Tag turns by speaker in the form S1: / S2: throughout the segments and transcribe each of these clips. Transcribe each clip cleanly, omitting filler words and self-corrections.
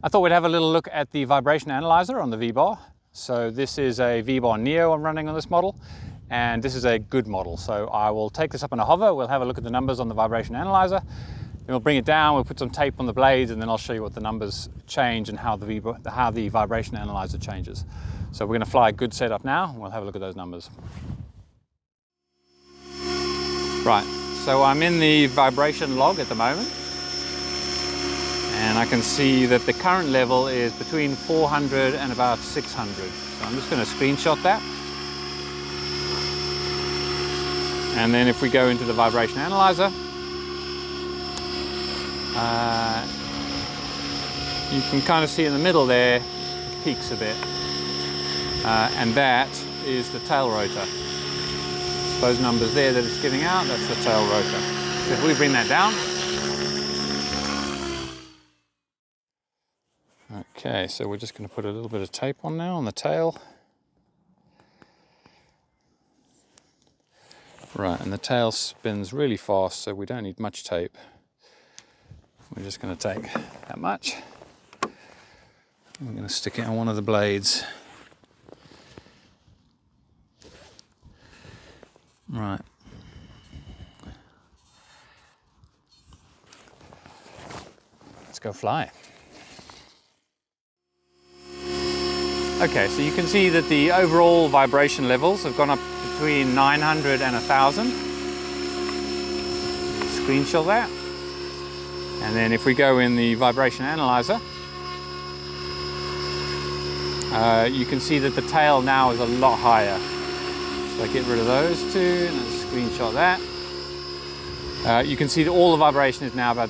S1: I thought we'd have a little look at the vibration analyzer on the VBar. So this is a VBar Neo I'm running on this model, and this is a good model. So I will take this up in a hover, we'll have a look at the numbers on the vibration analyzer, then we'll bring it down, we'll put some tape on the blades, and then I'll show you what the numbers change and how the vibration analyzer changes. So we're going to fly a good setup now, and we'll have a look at those numbers. Right, so I'm in the vibration log at the moment, and I can see that the current level is between 400 and about 600. So I'm just going to screenshot that. And then if we go into the vibration analyzer, you can kind of see in the middle there, it peaks a bit. And that is the tail rotor. So those numbers there that it's giving out, that's the tail rotor. So if we bring that down. Okay, so we're just going to put a little bit of tape on now on the tail. Right, and the tail spins really fast, so we don't need much tape. We're just going to take that much. I'm going to stick it on one of the blades. Right. Let's go fly. Okay, so you can see that the overall vibration levels have gone up between 900 and 1,000. Screenshot that. And then if we go in the vibration analyzer, you can see that the tail now is a lot higher. So I get rid of those two, and let's screenshot that. You can see that all the vibration is now about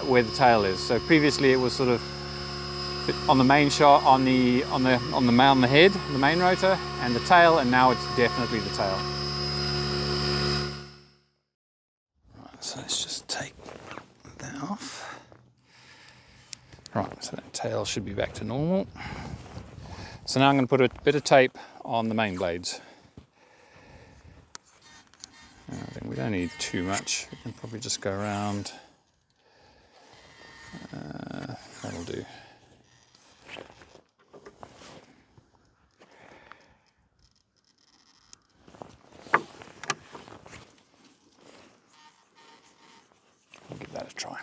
S1: where the tail is. So previously it was sort of on the main shot, on the head, the main rotor, and the tail, and now it's definitely the tail. Right, so let's just take that off. Right, so that tail should be back to normal. So now I'm going to put a bit of tape on the main blades. I think we don't need too much. We can probably just go around. That'll do. We'll give that a try.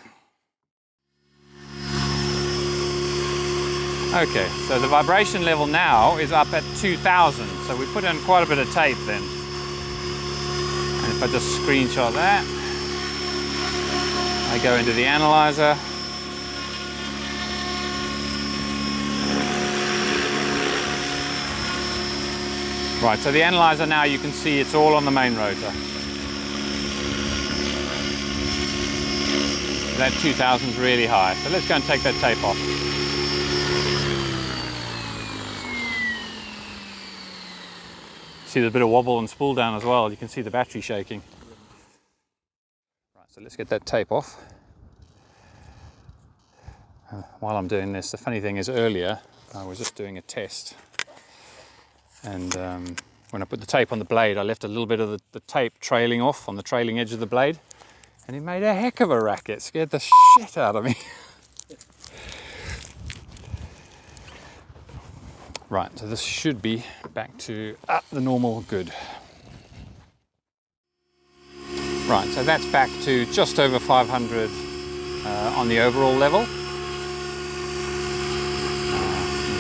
S1: Okay, so the vibration level now is up at 2,000. So we put in quite a bit of tape then. And if I just screenshot that, I go into the analyzer. Right, so the analyzer now, you can see it's all on the main rotor. That 2,000 is really high. So let's go and take that tape off. See there's a bit of wobble and spool down as well. You can see the battery shaking. Right, so let's get that tape off. While I'm doing this, the funny thing is earlier I was just doing a test, and when I put the tape on the blade, I left a little bit of the tape trailing off on the trailing edge of the blade, and it made a heck of a racket. Scared the shit out of me. Right, so this should be back to the normal good. Right, so that's back to just over 500 on the overall level.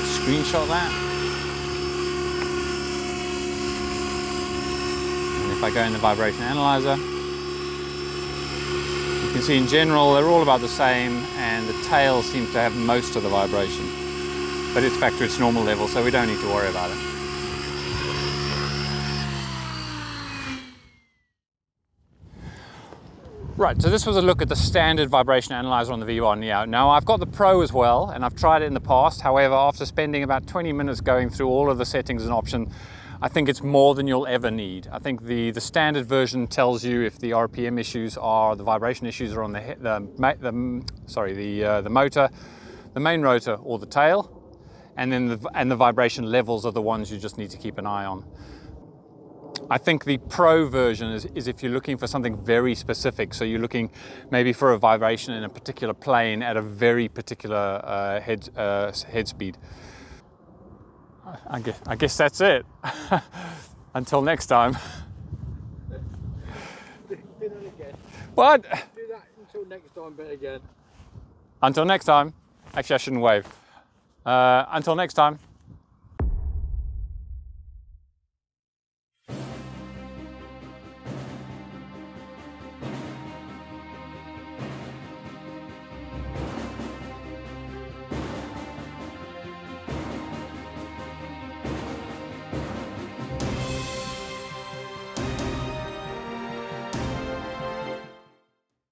S1: Screenshot that. And if I go in the vibration analyzer, you can see in general they're all about the same, and the tail seems to have most of the vibration. But it's back to its normal level, so we don't need to worry about it. Right, so this was a look at the standard vibration analyzer on the VBar Neo. Now I've got the Pro as well, and I've tried it in the past. However, after spending about 20 minutes going through all of the settings and options, I think it's more than you'll ever need. I think the standard version tells you if the RPM issues are, the vibration issues are on the motor, the main rotor, or the tail. And then the vibration levels are the ones you just need to keep an eye on. I think the Pro version is if you're looking for something very specific. So you're looking maybe for a vibration in a particular plane at a very particular head speed. I guess that's it. Until next time.
S2: Do that again.
S1: What?
S2: Do that until next time, but again.
S1: Until next time. Actually, I shouldn't wave. Until next time.